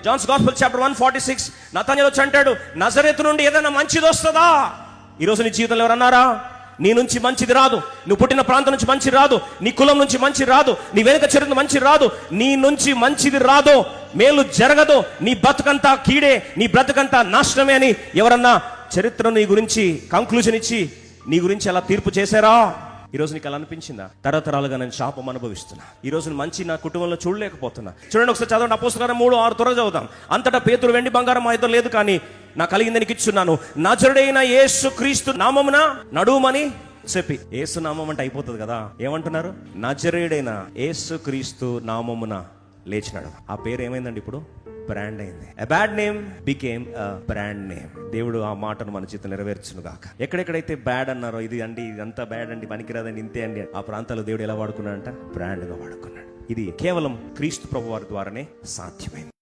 Johne's gospel chapter 1:46 నతన్యేలు వచ్చి అంటాడు, నజరేతు నుండి ఏదైనా మంచిది వస్తుందా? ఈరోజు నీ జీవితంలో ఎవరన్నారా, నీ నుంచి మంచిది రాదు, నువ్వు పుట్టిన ప్రాంతం నుంచి మంచి రాదు, నీ కులం నుంచి మంచి రాదు, నీ వెనుక చరిత్ర మంచి రాదు, నీ నుంచి మంచిది రాదు, మేలు జరగదు, నీ బ్రతుకంతా కీడే, నీ బ్రతుకంతా నాశనమే అని ఎవరన్నా చరిత్రను నీ గురించి కంక్లూజన్ ఇచ్చి నీ గురించి అలా తీర్పు చేశారా? ఈరోజు నీకు అలా అనిపించిందా? తరతరాలుగా నేను శాపం అనుభవిస్తున్నా, ఈరోజు మంచి నా కుటుంబంలో చూడలేకపోతున్నా. చూడండి ఒకసారి చదవండి, అపోస్తలుల 3:6 త్వరగా చదువుతాం. అంతటా పేతురు, వెండి బంగారం మా ఇద్దరు లేదు, కానీ నా కలిగింది నీకు ఇచ్చున్నాను, నజరుడైన యేసు క్రీస్తు నామమున నడుమని చెప్పి. యేసు నామం అంటే అయిపోతుంది కదా, ఏమంటున్నారు? నజరేయుడైన యేసు క్రీస్తు నామమున లేచినాడు. ఆ పేరు ఏమైందండి ఇప్పుడు? బ్రాండ్ అయింది. A bad name became a brand name. దేవుడు ఆ మాటను మన చేత నెరవేర్చును గాక. ఎక్కడెక్కడైతే బ్యాడ్ అన్నారో, ఇది అండి ఇదంతా బ్యాడ్ అండి, పనికిరాదండి, ఇంతే అండి, ఆ ప్రాంతాల్లో దేవుడు ఎలా వాడుకున్నాడంట? బ్రాండ్ గా వాడుకున్నాడు. ఇది కేవలం క్రీస్తు ప్రభు వారి ద్వారానే సాధ్యమైంది.